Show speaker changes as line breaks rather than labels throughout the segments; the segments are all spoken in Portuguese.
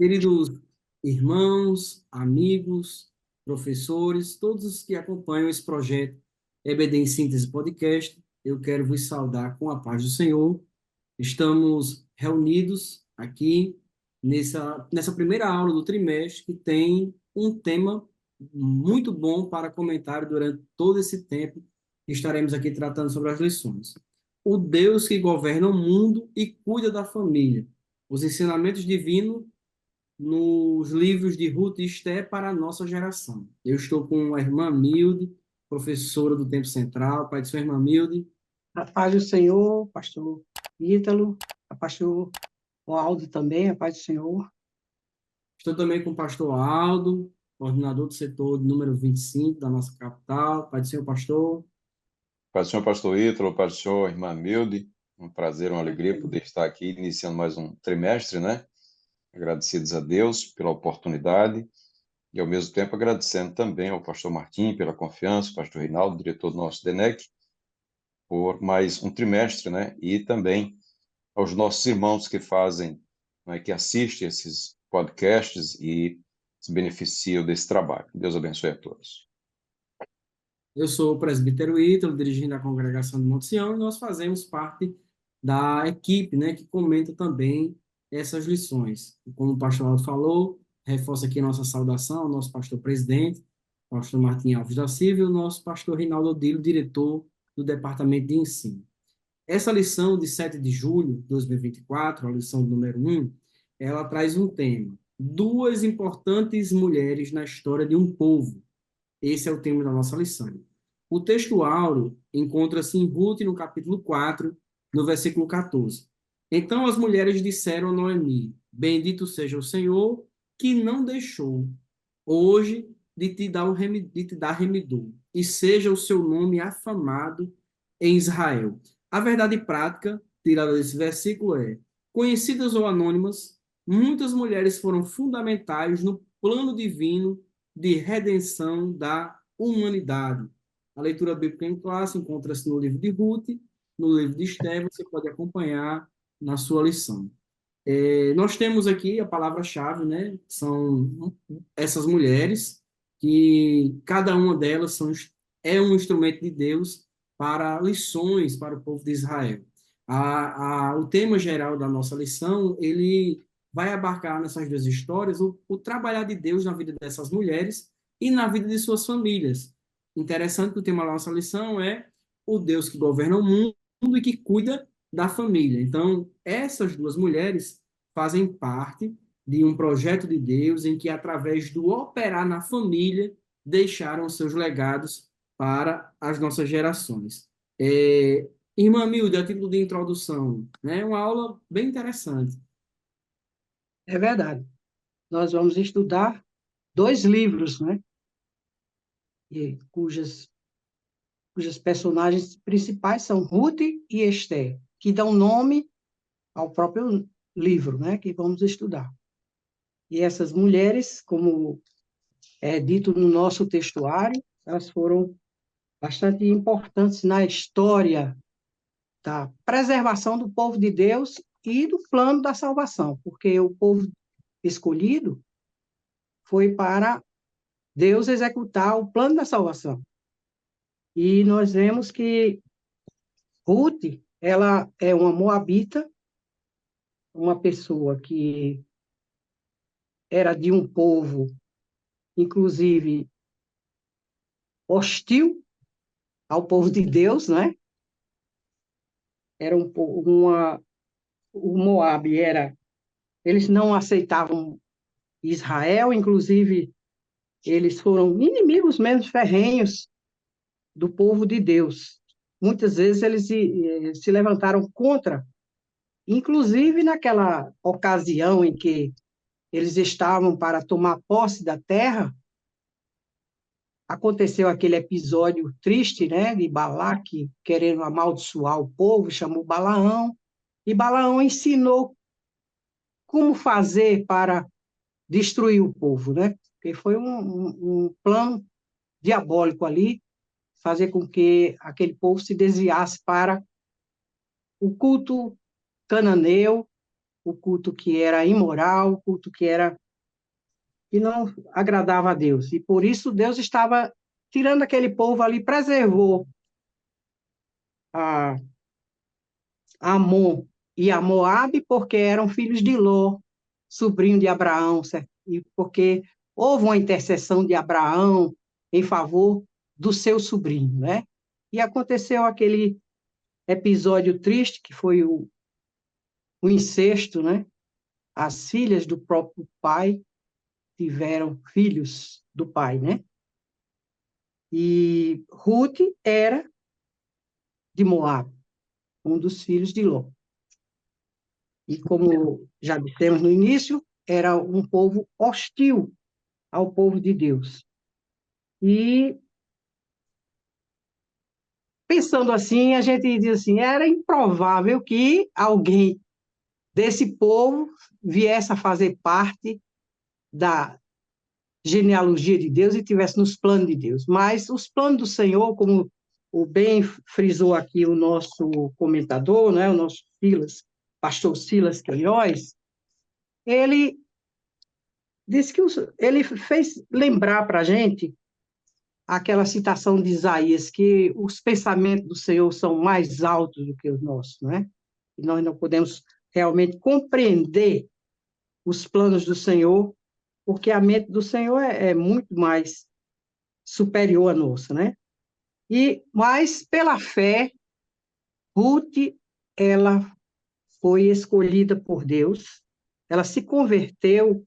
Queridos irmãos, amigos, professores, todos os que acompanham esse projeto EBD em Síntese Podcast, eu quero vos saudar com a paz do Senhor. Estamos reunidos aqui nessa primeira aula do trimestre, que tem um tema muito bom para comentário durante todo esse tempo que estaremos aqui tratando sobre as lições. O Deus que governa o mundo e cuida da família. Os ensinamentos divinos nos livros de Ruth e Esté para a nossa geração. Eu estou com a irmã Milde, professora do Tempo Central. Pai de sua irmã Milde.
A paz do Senhor, pastor Ítalo, a pastor Aldo também, a paz do Senhor.
Estou também com o pastor Aldo, coordenador do setor número 25 da nossa capital. Pai do Senhor, pastor.
Pai do Senhor, pastor Ítalo, Pai do Senhor, irmã Milde, um prazer, uma alegria poder estar aqui iniciando mais um trimestre, né? Agradecidos a Deus pela oportunidade e, ao mesmo tempo, agradecendo também ao pastor Martim pela confiança, pastor Reinaldo, diretor do nosso DENEC, por mais um trimestre, né? E também aos nossos irmãos que fazem, né, que assistem esses podcasts e se beneficiam desse trabalho. Deus abençoe a todos.
Eu sou o presbítero Ítalo, dirigindo a congregação de Monte Sião, e nós fazemos parte da equipe, né, que comenta também essas lições. E como o pastor Aldo falou, reforça aqui a nossa saudação ao nosso pastor presidente, pastor Martim Alves da Silva, e o nosso pastor Reinaldo Odilo, diretor do Departamento de Ensino. Essa lição de 7 de julho de 2024, a lição número 1, ela traz um tema: duas importantes mulheres na história de um povo. Esse é o tema da nossa lição. O texto áureo encontra-se em Ruth, no capítulo 4, no versículo 14. Então as mulheres disseram a Noemi: Bendito seja o Senhor, que não deixou hoje de te dar remidor, e seja o seu nome afamado em Israel. A verdade prática, tirada desse versículo, é: conhecidas ou anônimas, muitas mulheres foram fundamentais no plano divino de redenção da humanidade. A leitura bíblica em classe encontra-se no livro de Ruth, no livro de Esther, você pode acompanhar na sua lição. Nós temos aqui a palavra-chave, né? São essas mulheres, que cada uma delas é um instrumento de Deus para lições para o povo de Israel. O tema geral da nossa lição, ele vai abarcar nessas duas histórias o trabalhar de Deus na vida dessas mulheres e na vida de suas famílias. Interessante que o tema da nossa lição é o Deus que governa o mundo e que cuida da família. Então, essas duas mulheres fazem parte de um projeto de Deus em que, através do operar na família, deixaram seus legados para as nossas gerações. Irmã Milde, a título de introdução, né? Uma aula bem interessante.
É verdade. Nós vamos estudar dois livros, né? Cujas personagens principais são Ruth e Esther, que dão nome ao próprio livro, né? Que vamos estudar. E essas mulheres, como é dito no nosso textuário, elas foram bastante importantes na história da preservação do povo de Deus e do plano da salvação, porque o povo escolhido foi para Deus executar o plano da salvação. E nós vemos que Ruth, ela é uma moabita, uma pessoa que era de um povo, inclusive, hostil ao povo de Deus, né? Era o Moabe eles não aceitavam Israel, inclusive eles foram inimigos mesmo ferrenhos do povo de Deus. Muitas vezes eles se levantaram contra, inclusive naquela ocasião em que eles estavam para tomar posse da terra, aconteceu aquele episódio triste, né, de Balaque querendo amaldiçoar o povo, chamou Balaão, e Balaão ensinou como fazer para destruir o povo, né? Porque foi um plano diabólico ali, fazer com que aquele povo se desviasse para o culto cananeu o culto que era imoral, o culto que não agradava a Deus. E por isso Deus estava tirando aquele povo ali, preservou a Amon e a Moabe, porque eram filhos de Ló, sobrinho de Abraão, certo? E porque houve uma intercessão de Abraão em favor do seu sobrinho, né? E aconteceu aquele episódio triste, que foi o incesto, né? As filhas do próprio pai tiveram filhos do pai, né? E Ruth era de Moab, um dos filhos de Ló. E como já dissemos no início, era um povo hostil ao povo de Deus. E pensando assim, a gente diz assim, era improvável que alguém desse povo viesse a fazer parte da genealogia de Deus e tivesse nos planos de Deus. Mas os planos do Senhor, como o bem frisou aqui o nosso comentador, né, o nosso pastor Silas Queiroz, ele disse que ele fez lembrar para a gente aquela citação de Isaías, que os pensamentos do Senhor são mais altos do que os nossos, né? E nós não podemos realmente compreender os planos do Senhor, porque a mente do Senhor é muito mais superior à nossa, né? Mas pela fé, Ruth, ela foi escolhida por Deus, ela se converteu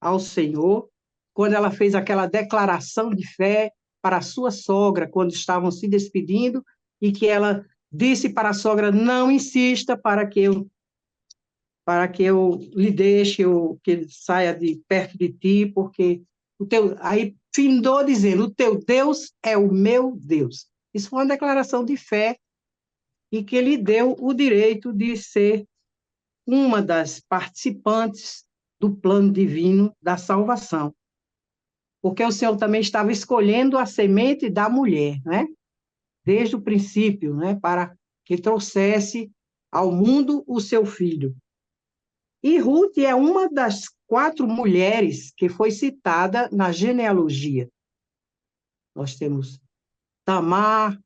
ao Senhor quando ela fez aquela declaração de fé para a sua sogra, quando estavam se despedindo, e que ela disse para a sogra, não insista para que eu lhe deixe, que ele saia de perto de ti, porque aí findou dizendo, o teu Deus é o meu Deus. Isso foi uma declaração de fé e que lhe deu o direito de ser uma das participantes do plano divino da salvação. Porque o Senhor também estava escolhendo a semente da mulher, né? Desde o princípio, né? Para que trouxesse ao mundo o seu filho. E Ruth é uma das 4 mulheres que foi citada na genealogia. Nós temos Tamar,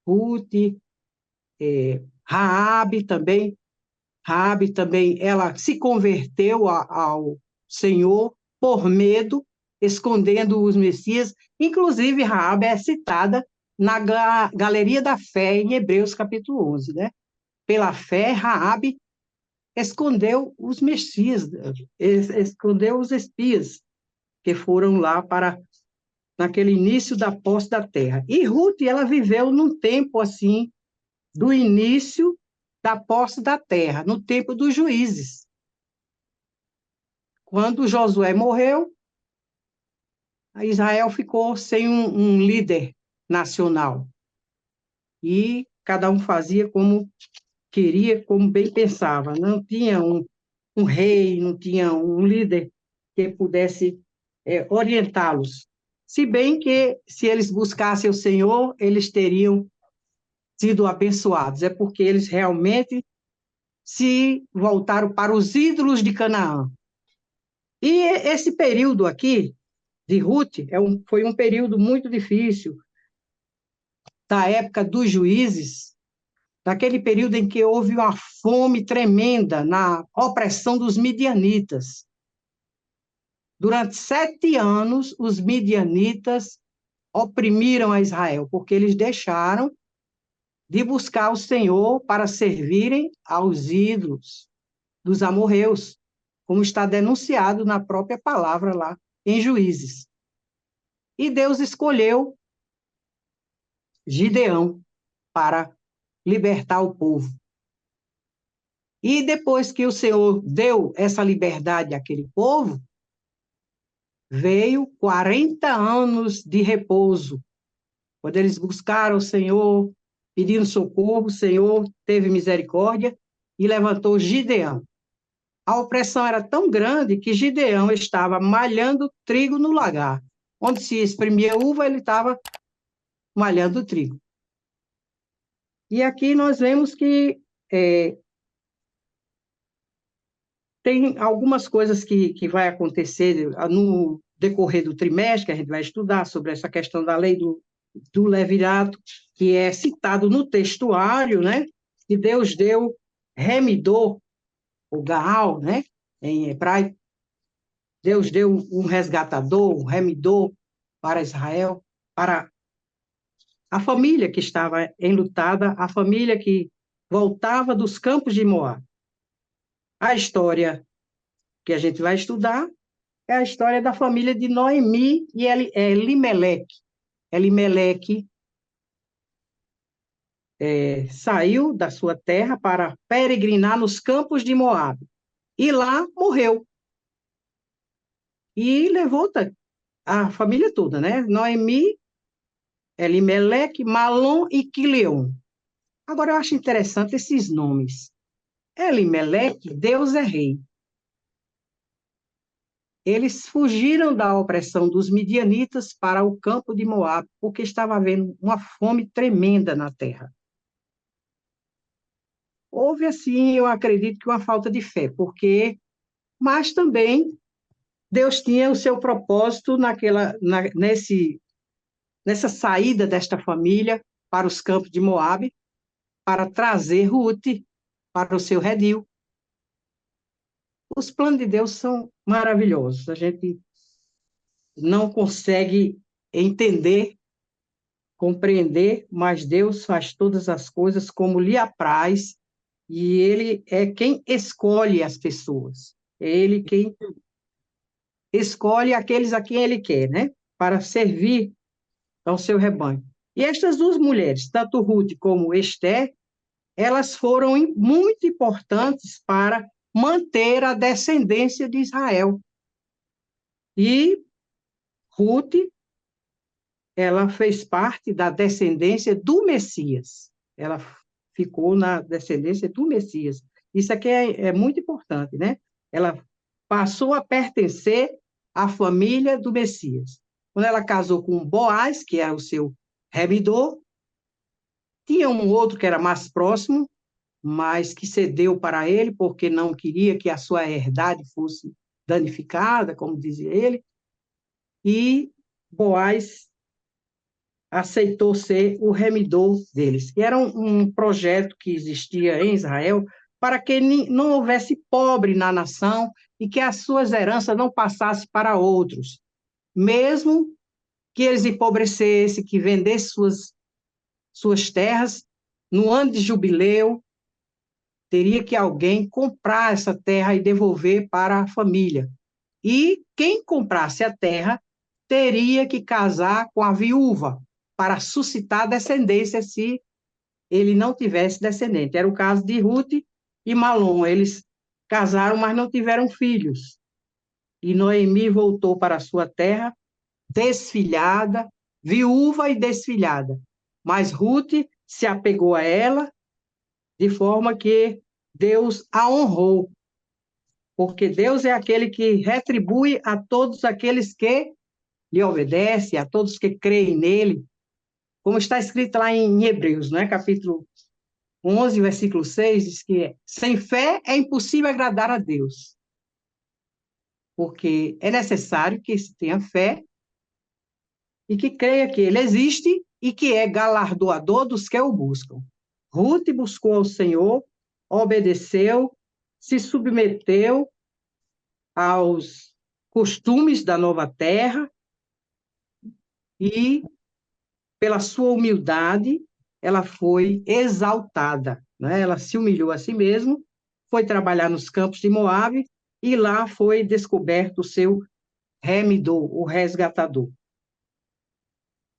Ruth, Raabe também. Raabe também, ela se converteu ao Senhor por medo, escondendo os Messias. Inclusive, Raabe é citada na Galeria da Fé, em Hebreus, capítulo 11, né? Pela fé, Raabe escondeu os Messias, escondeu os espias que foram lá naquele início da posse da terra. E Ruth, ela viveu num tempo assim, do início da posse da terra, no tempo dos juízes. Quando Josué morreu, Israel ficou sem um líder nacional. E cada um fazia como queria, como bem pensava. Não tinha um rei, não tinha um líder que pudesse orientá-los. Se bem que, se eles buscassem o Senhor, eles teriam sido abençoados. É porque eles realmente se voltaram para os ídolos de Canaã. E esse período aqui, de Ruth, foi um período muito difícil, da época dos juízes, daquele período em que houve uma fome tremenda na opressão dos midianitas. Durante 7 anos, os midianitas oprimiram a Israel, porque eles deixaram de buscar o Senhor para servirem aos ídolos dos amorreus, como está denunciado na própria palavra lá em Juízes. E Deus escolheu Gideão para libertar o povo. E depois que o Senhor deu essa liberdade àquele povo, veio 40 anos de repouso. Quando eles buscaram o Senhor, pedindo socorro, o Senhor teve misericórdia e levantou Gideão. A opressão era tão grande que Gideão estava malhando trigo no lagar. Onde se exprimia uva, ele estava malhando trigo. E aqui nós vemos que tem algumas coisas que vai acontecer no decorrer do trimestre, que a gente vai estudar sobre essa questão da lei do levirato, que é citado no textuário, né? Que Deus deu, remidou, o Gaal, né? Em hebraico, Deus deu um resgatador, um remidor para Israel, para a família que estava enlutada, a família que voltava dos campos de Moab. A história que a gente vai estudar é a história da família de Noemi e Elimeleque. Elimeleque saiu da sua terra para peregrinar nos campos de Moab. E lá morreu. E levou a família toda, né? Noemi, Elimeleque, Malom e Quileon. Agora, eu acho interessante esses nomes. Elimeleque, Deus é rei. Eles fugiram da opressão dos midianitas para o campo de Moab, porque estava havendo uma fome tremenda na terra. Houve, assim, eu acredito que uma falta de fé, mas também Deus tinha o seu propósito nessa saída desta família para os campos de Moab, para trazer Ruth para o seu redil. Os planos de Deus são maravilhosos. A gente não consegue entender, compreender, mas Deus faz todas as coisas como lhe apraz, e Ele é quem escolhe as pessoas. É Ele quem escolhe aqueles a quem Ele quer, né? Para servir ao seu rebanho. E estas duas mulheres, tanto Ruth como Esté, elas foram muito importantes para manter a descendência de Israel. E Ruth, ela fez parte da descendência do Messias. Ela ficou na descendência do Messias. Isso aqui é muito importante, né? Ela passou a pertencer à família do Messias. Quando ela casou com Boaz, que era o seu remidor, tinha um outro que era mais próximo, mas que cedeu para ele porque não queria que a sua herdade fosse danificada, como dizia ele, e Boaz aceitou ser o remidor deles, que era um projeto que existia em Israel para que não houvesse pobre na nação e que as suas heranças não passassem para outros, mesmo que eles empobrecessem, que vendessem suas terras, no ano de jubileu, teria que alguém comprar essa terra e devolver para a família. E quem comprasse a terra teria que casar com a viúva para suscitar descendência se ele não tivesse descendente. Era o caso de Ruth e Malom. Eles casaram, mas não tiveram filhos. E Noemi voltou para a sua terra desfilhada, viúva e desfilhada. Mas Ruth se apegou a ela de forma que Deus a honrou, porque Deus é aquele que retribui a todos aqueles que lhe obedecem, a todos que creem nele, como está escrito lá em Hebreus, né? Capítulo 11, versículo 6, diz que sem fé é impossível agradar a Deus, porque é necessário que se tenha fé e que creia que ele existe e que é galardoador dos que o buscam. Ruth buscou ao Senhor, obedeceu, se submeteu aos costumes da nova terra e, pela sua humildade, ela foi exaltada, né? Ela se humilhou a si mesma, foi trabalhar nos campos de Moabe e lá foi descoberto o seu remidor, o resgatador.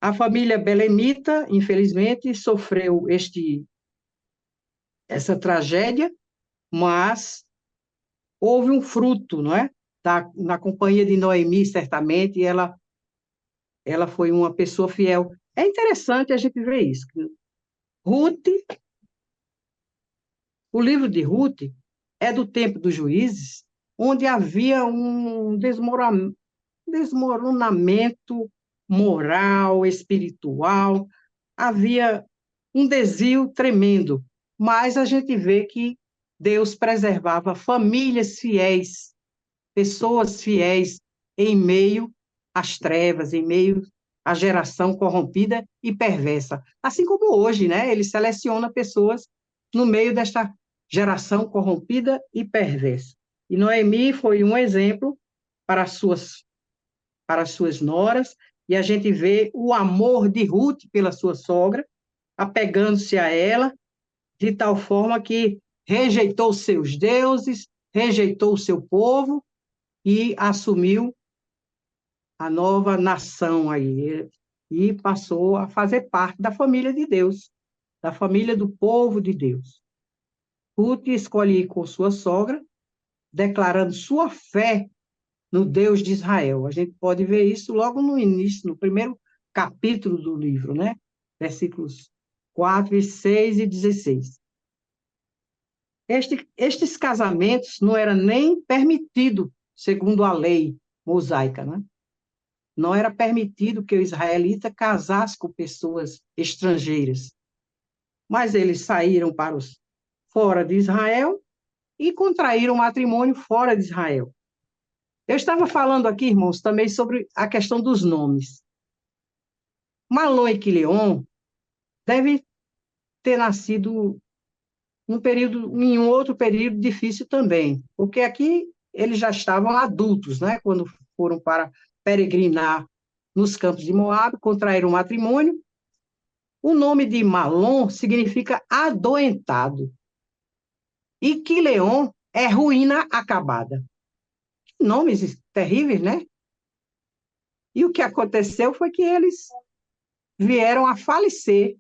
A família belemita, infelizmente, sofreu essa tragédia, mas houve um fruto, não é? Na companhia de Noemi, certamente, ela foi uma pessoa fiel. É interessante a gente ver isso. Ruth, o livro de Ruth é do tempo dos juízes, onde havia um desmoronamento moral, espiritual, havia um desvio tremendo, mas a gente vê que Deus preservava famílias fiéis, pessoas fiéis em meio às trevas, em meio à geração corrompida e perversa. Assim como hoje, né? Ele seleciona pessoas no meio desta geração corrompida e perversa. E Noemi foi um exemplo para as suas noras, e a gente vê o amor de Ruth pela sua sogra, apegando-se a ela, de tal forma que rejeitou seus deuses, rejeitou o seu povo e assumiu a nova nação aí, e passou a fazer parte da família de Deus, da família do povo de Deus. Ruth escolhe ir com sua sogra, declarando sua fé no Deus de Israel. A gente pode ver isso logo no início, no primeiro capítulo do livro, né? Versículos 4, 6 e 16. Estes casamentos não eram nem permitidos, segundo a lei mosaica, né? Não era permitido que o israelita casasse com pessoas estrangeiras. Mas eles saíram para os fora de Israel e contraíram matrimônio fora de Israel. Eu estava falando aqui, irmãos, também sobre a questão dos nomes. Malom e Quileon devem ter nascido em um outro período difícil também, porque aqui eles já estavam adultos, né, quando foram para peregrinar nos campos de Moabe, contraíram matrimônio. O nome de Malom significa adoentado, e Quileon é ruína acabada. Nomes terríveis, né? E o que aconteceu foi que eles vieram a falecer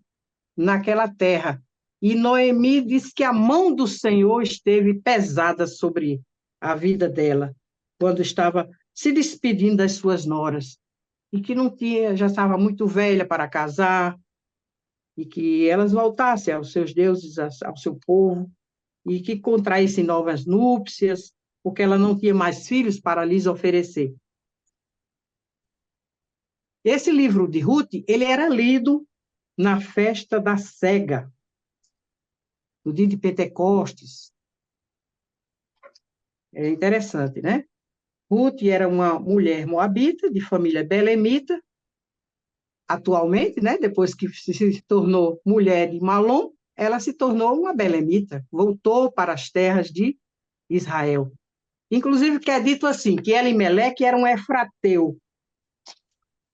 naquela terra. E Noemi diz que a mão do Senhor esteve pesada sobre a vida dela, quando estava se despedindo das suas noras, e que não tinha, já estava muito velha para casar, e que elas voltassem aos seus deuses, ao seu povo, e que contraíssem novas núpcias, porque ela não tinha mais filhos para lhes oferecer. Esse livro de Ruth, ele era lido na festa da cega, no dia de Pentecostes. É interessante, né? Ruth era uma mulher moabita, de família belemita, atualmente, né? Depois que se tornou mulher de Malom, ela se tornou uma belemita, voltou para as terras de Israel. Inclusive, que é dito assim, que Elimeleque era um efrateu.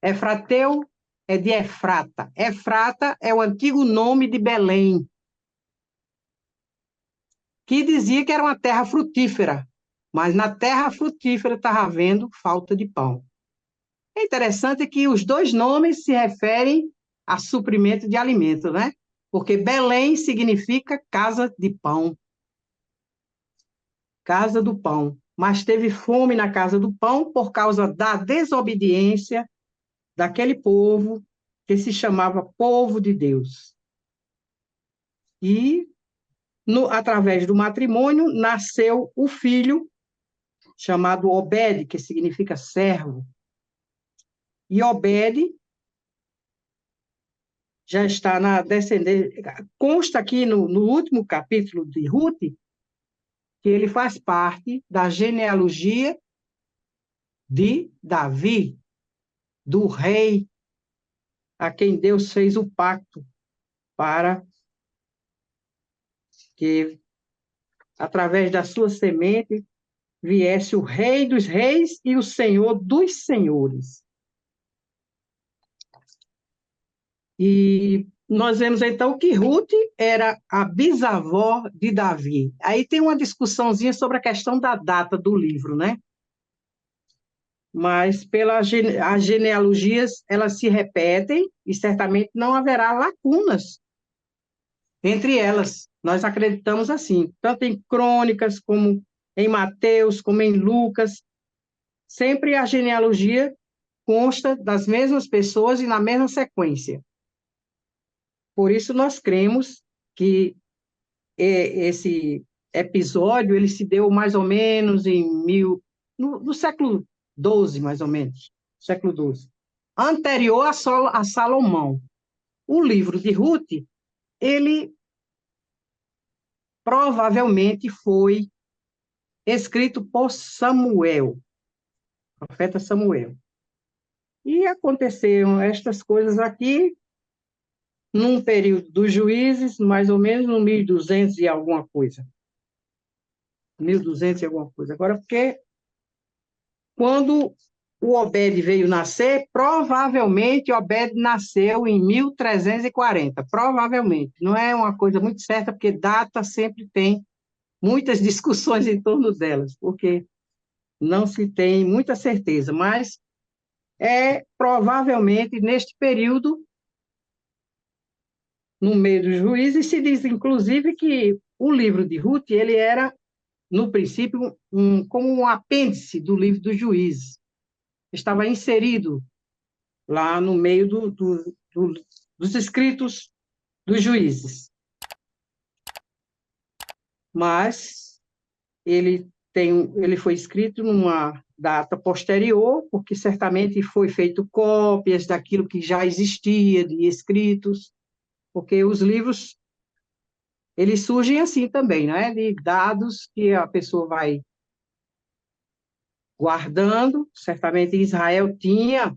Efrateu é de Efrata. Efrata é o antigo nome de Belém, que dizia que era uma terra frutífera, mas na terra frutífera estava havendo falta de pão. É interessante que os dois nomes se referem a suprimento de alimento, né? Porque Belém significa casa de pão, casa do pão. Mas teve fome na casa do pão por causa da desobediência daquele povo que se chamava povo de Deus. E, através do matrimônio, nasceu o filho chamado Obed, que significa servo. E Obed já está na descendência. Consta aqui no último capítulo de Ruth que ele faz parte da genealogia de Davi, do rei a quem Deus fez o pacto para que, através da sua semente, viesse o rei dos reis e o senhor dos senhores. E nós vemos, então, que Ruth era a bisavó de Davi. Aí tem uma discussãozinha sobre a questão da data do livro, né? Mas as genealogias, elas se repetem e certamente não haverá lacunas entre elas. Nós acreditamos assim, tanto em Crônicas, como em Mateus, como em Lucas. Sempre a genealogia consta das mesmas pessoas e na mesma sequência. Por isso, nós cremos que esse episódio ele se deu mais ou menos no século XII, mais ou menos, século XII, anterior a Salomão. O livro de Ruth, ele provavelmente foi escrito por Samuel, profeta Samuel. E aconteceram estas coisas aqui num período dos juízes, mais ou menos no 1200 e alguma coisa. 1200 e alguma coisa. Agora, porque quando o Obed veio nascer, provavelmente Obed nasceu em 1340, provavelmente. Não é uma coisa muito certa, porque data sempre tem muitas discussões em torno delas, porque não se tem muita certeza, mas é provavelmente neste período, no meio dos juízes, se diz, inclusive, que o livro de Ruth, ele era, no princípio, como um apêndice do livro dos juízes. Estava inserido lá no meio dos escritos dos juízes. Mas ele foi escrito numa data posterior, porque certamente foi feito cópias daquilo que já existia de escritos, porque os livros eles surgem assim também, né? De dados que a pessoa vai guardando. Certamente Israel tinha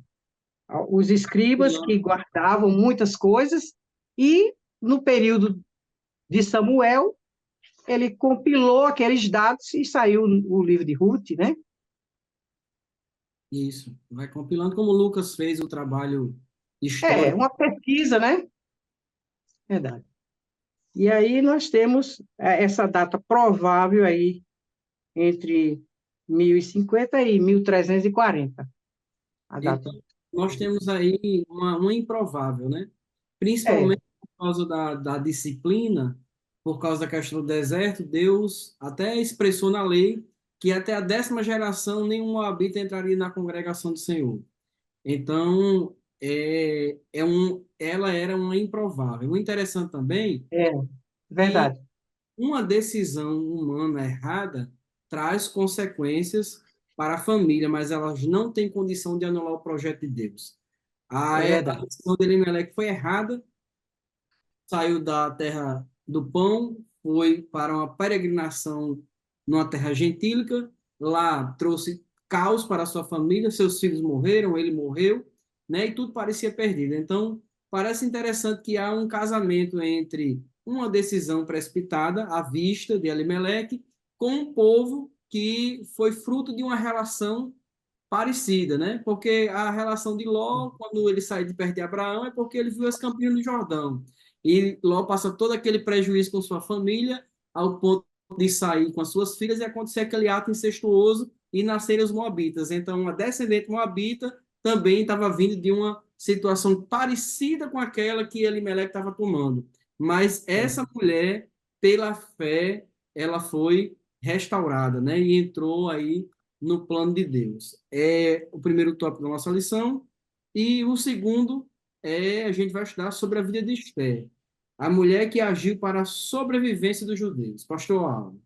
os escribas que guardavam muitas coisas, e no período de Samuel, ele compilou aqueles dados e saiu o livro de Ruth, né?
Isso. Vai compilando como o Lucas fez o trabalho
É,
histórico.
uma pesquisa, né? Verdade. E aí nós temos essa data provável aí entre 1050 e 1340, a data.
Então, nós temos aí uma improvável, né?
É,
Principalmente por causa da disciplina, por causa da questão do deserto, Deus até expressou na lei que até a 10ª geração nenhum moabita entraria na congregação do Senhor. Então, ela era uma improvável. O interessante também
é,
que
verdade.
uma decisão humana errada traz consequências para a família, mas elas não têm condição de anular o projeto de Deus.
É
A
verdade.
decisão de Elimelec foi errada, saiu da terra do pão, foi para uma peregrinação numa terra gentílica, lá trouxe caos para a sua família, seus filhos morreram, ele morreu, né? E tudo parecia perdido. Então, parece interessante que há um casamento entre uma decisão precipitada à vista de Elimelec com um povo que foi fruto de uma relação parecida, né? Porque a relação de Ló, quando ele sai de perto de Abraão, é porque ele viu as campinas do Jordão. E Ló passa todo aquele prejuízo com sua família, ao ponto de sair com as suas filhas e acontecer aquele ato incestuoso e nascerem os moabitas. Então, uma descendente moabita também estava vindo de uma situação parecida com aquela que Elimelec estava tomando. Mas essa mulher, pela fé, ela foi restaurada, né? E entrou aí no plano de Deus. É o primeiro tópico da nossa lição. E o segundo a gente vai estudar sobre a vida de Esther, a mulher que agiu para a sobrevivência dos judeus. Pastor Alves,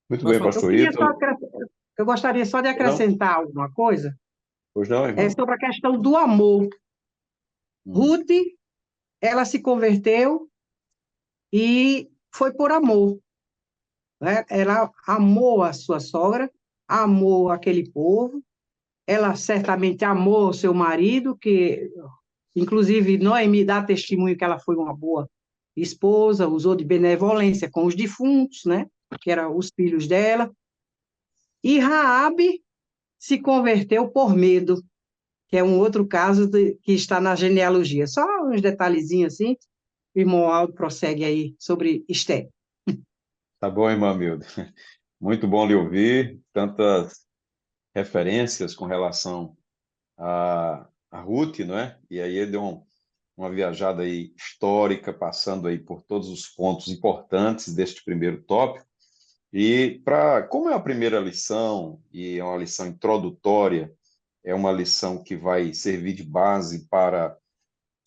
Muito
pode
bem,
falar.
Eu
pastor
queria só
Ítalo.
eu gostaria só de
Pois não?
acrescentar alguma coisa,
Pois não,
é
irmão?
sobre a questão do amor.
Hum.
Ruth, ela se converteu e foi por amor, né? Ela amou a sua sogra, amou aquele povo, ela certamente amou o seu marido, que inclusive Noemi dá testemunho que ela foi uma boa esposa, usou de benevolência com os defuntos, né? Que eram os filhos dela. E Raabe se converteu por medo, que é um outro caso que está na genealogia. Só uns detalhezinhos assim, o irmão Aldo prossegue aí sobre Esté.
Tá bom, irmã Milda. Muito bom lhe ouvir. Tantas referências com relação a Ruth, não é? E aí ele deu uma viajada aí histórica, passando aí por todos os pontos importantes deste primeiro tópico. E como é a primeira lição e é uma lição introdutória, é uma lição que vai servir de base para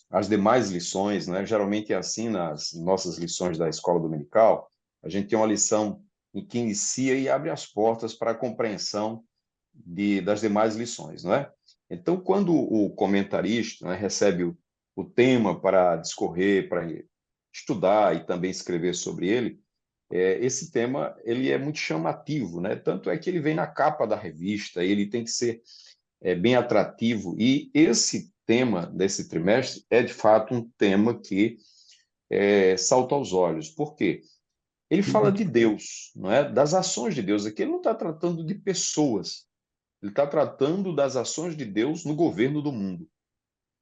as demais lições, né? Geralmente é assim nas nossas lições da escola dominical, a gente tem uma lição em que inicia e abre as portas para a compreensão das demais lições, não é? Então, quando o comentarista, né, recebe o tema para discorrer, para estudar e também escrever sobre ele, esse tema ele é muito chamativo, né? Tanto é que ele vem na capa da revista, ele tem que ser bem atrativo, e esse tema desse trimestre é, de fato, um tema que salta aos olhos. Por quê? Ele fala de Deus, não é? Das ações de Deus. Aqui ele não está tratando de pessoas, ele está tratando das ações de Deus no governo do mundo.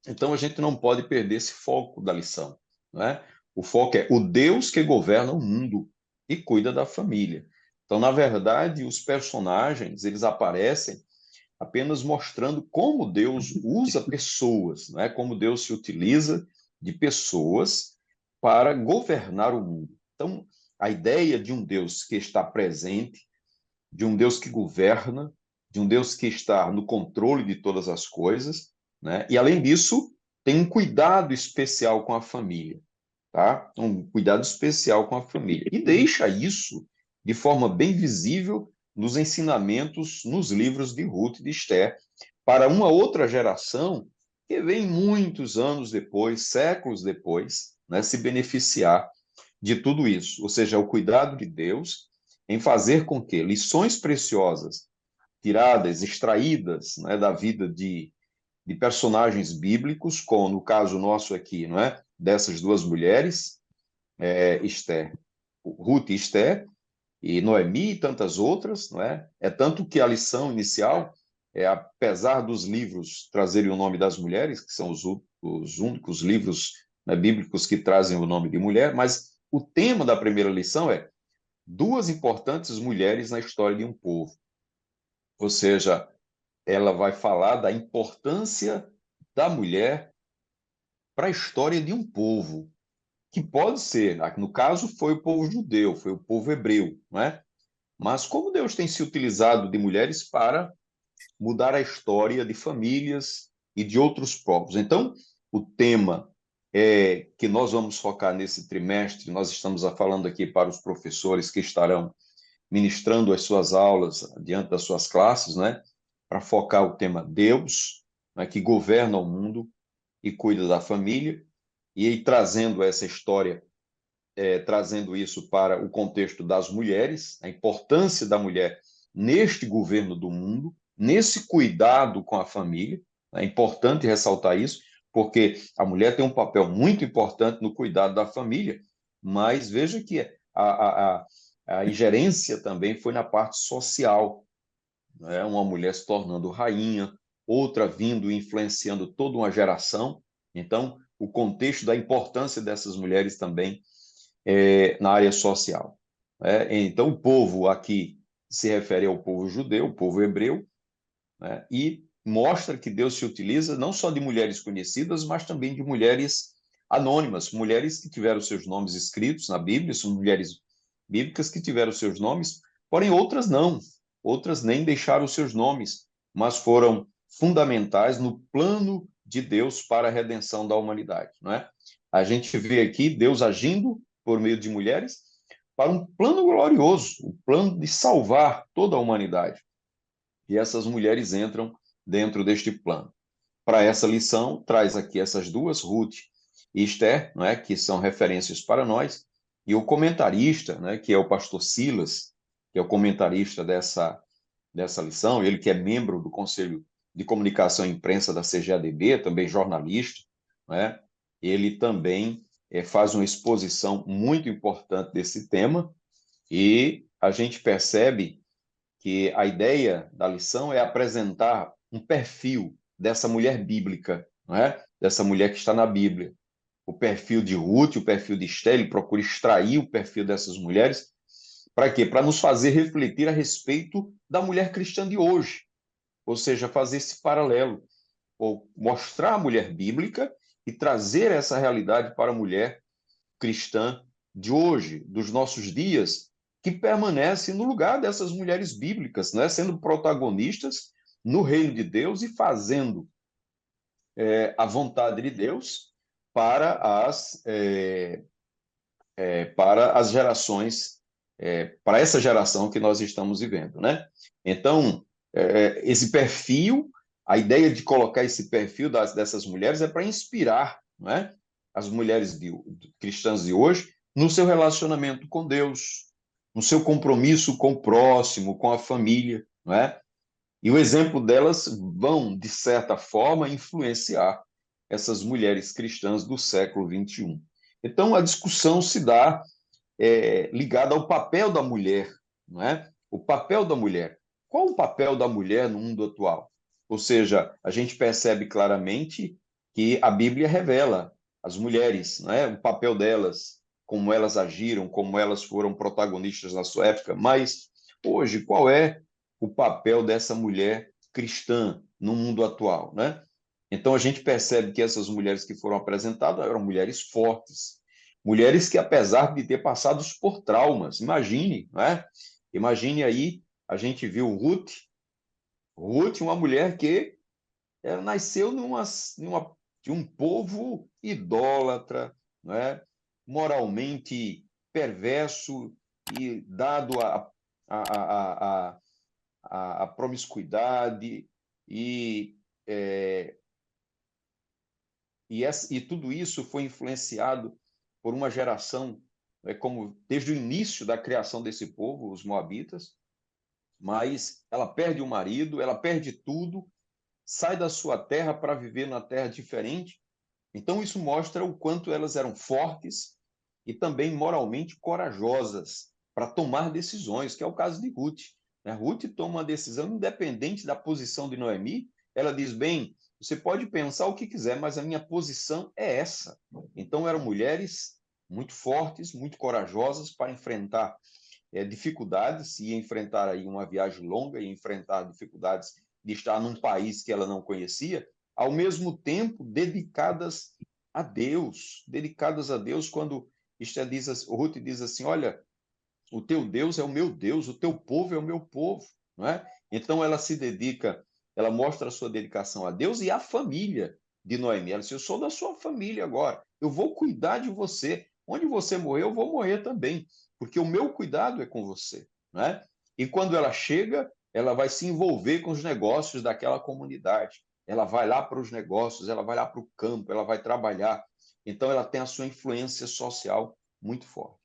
Então a gente não pode perder esse foco da lição, não é? O foco é o Deus que governa o mundo e cuida da família. Então, na verdade, os personagens, eles aparecem apenas mostrando como Deus usa pessoas, né? Como Deus se utiliza de pessoas para governar o mundo. Então, a ideia de um Deus que está presente, de um Deus que governa, de um Deus que está no controle de todas as coisas, né? E, além disso, tem um cuidado especial com a família, tá? Um cuidado especial com a família. E deixa isso de forma bem visível nos ensinamentos, nos livros de Ruth e de Esther, para uma outra geração que vem muitos anos depois, séculos depois, né, se beneficiar de tudo isso. Ou seja, o cuidado de Deus em fazer com que lições preciosas, tiradas, extraídas, né, da vida de personagens bíblicos, como no caso nosso aqui, não é? Dessas duas mulheres, Esther, Ruth e Esther, e Noemi e tantas outras, não é? É tanto que a lição inicial apesar dos livros trazerem o nome das mulheres, que são os únicos livros, né, bíblicos que trazem o nome de mulher, mas o tema da primeira lição é duas importantes mulheres na história de um povo. Ou seja, ela vai falar da importância da mulher para a história de um povo, que pode ser, no caso foi o povo judeu, foi o povo hebreu, não é? Mas como Deus tem se utilizado de mulheres para mudar a história de famílias e de outros povos. Então, o tema que nós vamos focar nesse trimestre, nós estamos falando aqui para os professores que estarão ministrando as suas aulas diante das suas classes, né? Para focar o tema Deus, né, que governa o mundo e cuida da família, e aí trazendo essa história, trazendo isso para o contexto das mulheres, a importância da mulher neste governo do mundo, nesse cuidado com a família. É importante ressaltar isso, porque a mulher tem um papel muito importante no cuidado da família, mas veja que a ingerência também foi na parte social, né? Uma mulher se tornando rainha, outra vindo e influenciando toda uma geração. Então, o contexto da importância dessas mulheres também na área social. Então, o povo aqui se refere ao povo judeu, o povo hebreu, né? E mostra que Deus se utiliza não só de mulheres conhecidas, mas também de mulheres anônimas, mulheres que tiveram seus nomes escritos na Bíblia, são mulheres bíblicas que tiveram seus nomes, porém outras não, outras nem deixaram seus nomes, mas foram fundamentais no plano de Deus para a redenção da humanidade, não é? A gente vê aqui Deus agindo por meio de mulheres para um plano glorioso, o plano de salvar toda a humanidade. E essas mulheres entram dentro deste plano. Para essa lição, traz aqui essas duas, Ruth e Esther, não é, que são referências para nós, e o comentarista, né, que é o pastor Silas, que é o comentarista dessa lição, ele que é membro do Conselho de Comunicação e Imprensa da CGADB, também jornalista, né, ele também faz uma exposição muito importante desse tema, e a gente percebe que a ideia da lição é apresentar um perfil dessa mulher bíblica, não é? Dessa mulher que está na Bíblia. O perfil de Ruth, o perfil de Esther, ele procura extrair o perfil dessas mulheres. Para quê? Para nos fazer refletir a respeito da mulher cristã de hoje. Ou seja, fazer esse paralelo. Ou mostrar a mulher bíblica e trazer essa realidade para a mulher cristã de hoje, dos nossos dias, que permanece no lugar dessas mulheres bíblicas, né? Sendo protagonistas no reino de Deus e fazendo a vontade de Deus para para as gerações, para essa geração que nós estamos vivendo, né? Então, esse perfil, a ideia de colocar esse perfil dessas mulheres é para inspirar, né, as mulheres cristãs de hoje no seu relacionamento com Deus, no seu compromisso com o próximo, com a família, não é? E o exemplo delas vão, de certa forma, influenciar essas mulheres cristãs do século XXI. Então, a discussão se dá ligada ao papel da mulher, não é? O papel da mulher. Qual o papel da mulher no mundo atual? Ou seja, a gente percebe claramente que a Bíblia revela as mulheres, não é? O papel delas, como elas agiram, como elas foram protagonistas na sua época. Mas hoje, qual é o papel dessa mulher cristã no mundo atual, né? Então a gente percebe que essas mulheres que foram apresentadas eram mulheres fortes, mulheres que, apesar de ter passado por traumas, imagine, não é? Imagine aí, a gente viu Ruth, uma mulher que ela nasceu de um povo idólatra, não é? Moralmente perverso e dado a promiscuidade e, é, e tudo isso foi influenciado por uma geração, como desde o início da criação desse povo, os moabitas, mas ela perde o marido, ela perde tudo, sai da sua terra para viver na terra diferente. Então isso mostra o quanto elas eram fortes e também moralmente corajosas para tomar decisões, que é o caso de Ruth. Ruth toma uma decisão independente da posição de Noemi. Ela diz: bem, você pode pensar o que quiser, mas a minha posição é essa. Então eram mulheres muito fortes, muito corajosas para enfrentar dificuldades, e enfrentar aí uma viagem longa, e enfrentar dificuldades de estar num país que ela não conhecia, ao mesmo tempo dedicadas a Deus, quando Ruth diz assim: olha, o teu Deus é o meu Deus, o teu povo é o meu povo, não é? Então ela se dedica, ela mostra a sua dedicação a Deus e à família de Noemi. Ela diz: eu sou da sua família agora, eu vou cuidar de você. Onde você morrer, eu vou morrer também, porque o meu cuidado é com você, não é? E quando ela chega, ela vai se envolver com os negócios daquela comunidade. Ela vai lá para os negócios, ela vai lá para o campo, ela vai trabalhar. Então ela tem a sua influência social muito forte.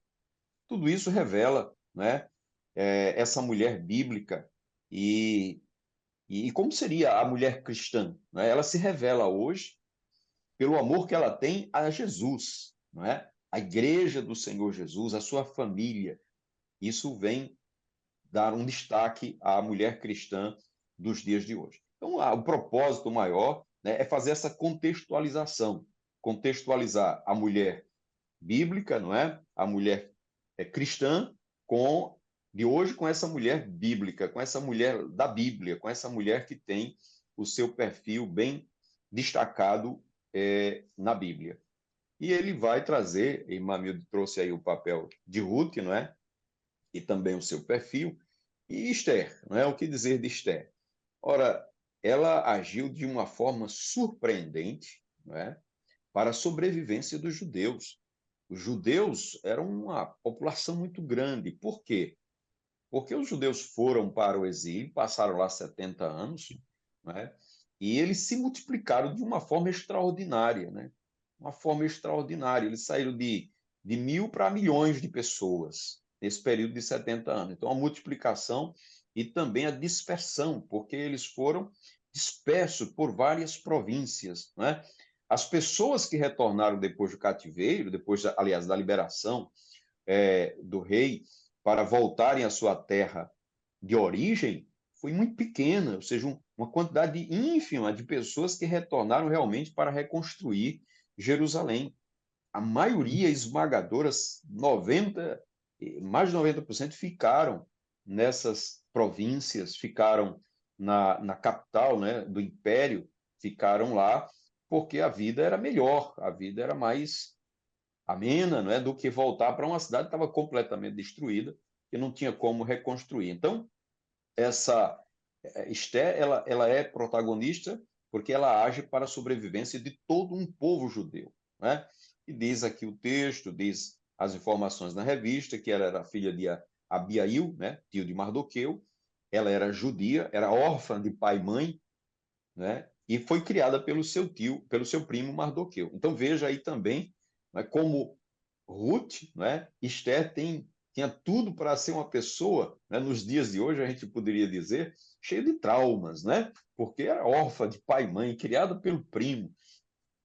Tudo isso revela, né, essa mulher bíblica e, e como seria a mulher cristã, né? Ela se revela hoje pelo amor que ela tem a Jesus, não é? A igreja do Senhor Jesus, a sua família. Isso vem dar um destaque à mulher cristã dos dias de hoje. Então, o propósito maior, né, é fazer essa contextualização, contextualizar a mulher bíblica, não é? A mulher cristã com de hoje, com essa mulher bíblica, com essa mulher da Bíblia, com essa mulher que tem o seu perfil bem destacado na Bíblia. E ele vai trazer, e Mamildo trouxe aí o papel de Ruth, não é? E também o seu perfil, e Esther, não é? O que dizer de Esther? Ora, ela agiu de uma forma surpreendente, não é? Para a sobrevivência dos judeus. Os judeus eram uma população muito grande. Por quê? Porque os judeus foram para o exílio, passaram lá 70 anos, né? E eles se multiplicaram de uma forma extraordinária, né? Uma forma extraordinária. Eles saíram de 1.000 para milhões de pessoas nesse período de 70 anos. Então, a multiplicação e também a dispersão, porque eles foram dispersos por várias províncias, né? As pessoas que retornaram depois do cativeiro, depois, aliás, da liberação do rei, para voltarem à sua terra de origem, foi muito pequena, ou seja, uma quantidade ínfima de pessoas que retornaram realmente para reconstruir Jerusalém. A maioria esmagadora, 90, mais de 90%, ficaram nessas províncias, ficaram na capital, né, do império, ficaram lá porque a vida era melhor, a vida era mais amena, não é, do que voltar para uma cidade que estava completamente destruída, que não tinha como reconstruir. Então, essa Esther, ela é protagonista porque ela age para a sobrevivência de todo um povo judeu, né? E diz aqui o texto, diz as informações na revista, que ela era filha de Abiail, né, tio de Mardoqueu, ela era judia, era órfã de pai e mãe, né? E foi criada pelo seu tio, pelo seu primo Mardoqueu. Então veja aí também, né, como Ruth, né, Esther tem tinha tudo para ser uma pessoa, né, nos dias de hoje a gente poderia dizer, cheia de traumas, né? Porque era órfã de pai e mãe, criada pelo primo,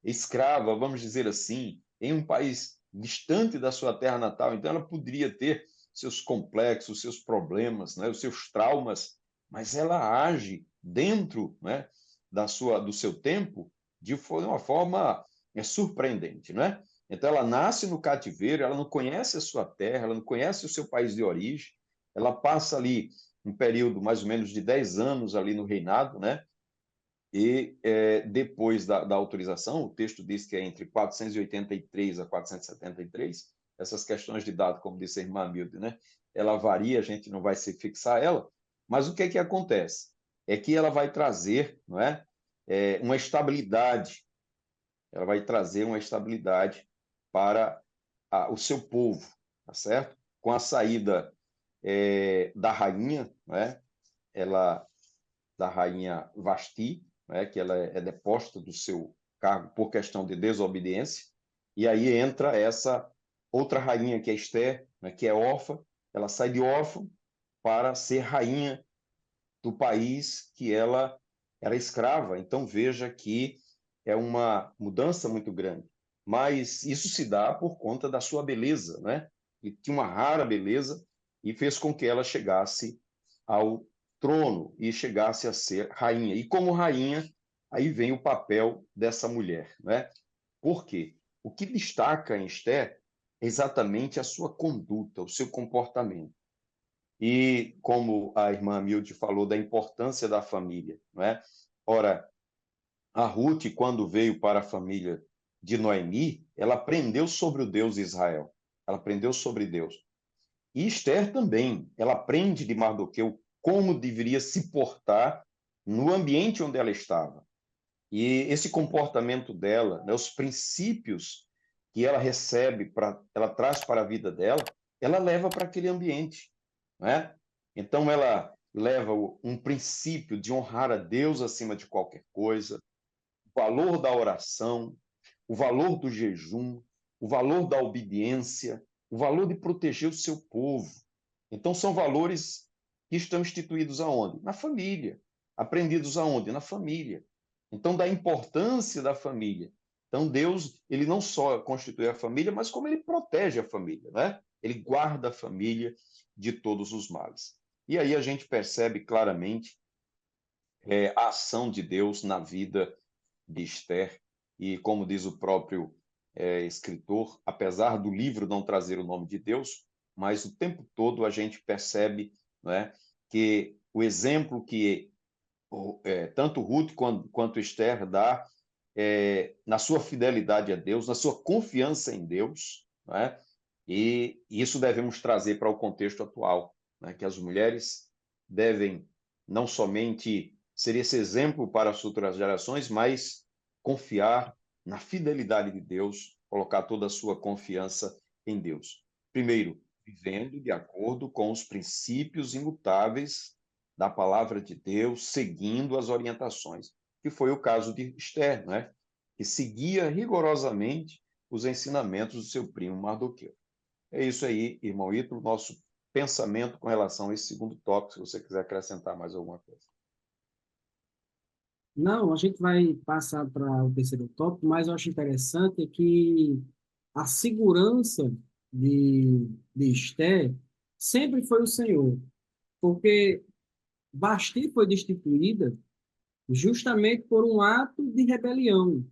escrava, vamos dizer assim, em um país distante da sua terra natal. Então ela poderia ter seus complexos, seus problemas, né, os seus traumas, mas ela age dentro, né, do seu tempo de uma forma surpreendente, né? Então ela nasce no cativeiro, ela não conhece a sua terra, ela não conhece o seu país de origem, ela passa ali um período mais ou menos de 10 anos ali no reinado, né? E depois da autorização, o texto diz que é entre 483 a 473, essas questões de data, como disse a irmã Milde, né? Ela varia, a gente não vai se fixar ela, mas o que é que acontece? É que ela vai trazer, não é? Uma estabilidade, ela vai trazer uma estabilidade para o seu povo, tá certo? Com a saída da rainha, não é? Ela da rainha Vasti, né, que ela é deposta do seu cargo por questão de desobediência, e aí entra essa outra rainha, que é Esther, né, que é órfã, ela sai de órfã para ser rainha do país que ela era escrava. Então veja que é uma mudança muito grande. Mas isso se dá por conta da sua beleza, né? E tinha uma rara beleza e fez com que ela chegasse ao trono e chegasse a ser rainha. E como rainha, aí vem o papel dessa mulher, né? Por quê? O que destaca em Esther é exatamente a sua conduta, o seu comportamento. E como a irmã Milde falou da importância da família, não é? Ora, a Ruth, quando veio para a família de Noemi, ela aprendeu sobre o Deus de Israel. Ela aprendeu sobre Deus. E Esther também, ela aprende de Mardoqueu como deveria se portar no ambiente onde ela estava. E esse comportamento dela, né, os princípios que ela recebe, ela traz para a vida dela, ela leva para aquele ambiente, né? Então ela leva um princípio de honrar a Deus acima de qualquer coisa, o valor da oração, o valor do jejum, o valor da obediência, o valor de proteger o seu povo. Então, são valores que estão instituídos aonde? Na família. Aprendidos aonde? Na família. Então, da importância da família. Então, Deus, ele não só constitui a família, mas como ele protege a família, né? Ele guarda a família de todos os males. E aí a gente percebe claramente a ação de Deus na vida de Esther. E como diz o próprio escritor, apesar do livro não trazer o nome de Deus, mas o tempo todo a gente percebe, né, que o exemplo que tanto Ruth quanto Esther dá na sua fidelidade a Deus, na sua confiança em Deus, né, e isso devemos trazer para o contexto atual, né, que as mulheres devem não somente ser esse exemplo para as futuras gerações, mas confiar na fidelidade de Deus, colocar toda a sua confiança em Deus. Primeiro, vivendo de acordo com os princípios imutáveis da palavra de Deus, seguindo as orientações, que foi o caso de Esther, né? Que seguia rigorosamente os ensinamentos do seu primo Mardoqueu. É isso aí, irmão Ítalo, nosso pensamento com relação a esse segundo tópico, se você quiser acrescentar mais alguma coisa.
Não, a gente vai passar para o terceiro tópico, mas eu acho interessante que a segurança de Esté sempre foi o Senhor, porque Basti foi destituída justamente por um ato de rebelião.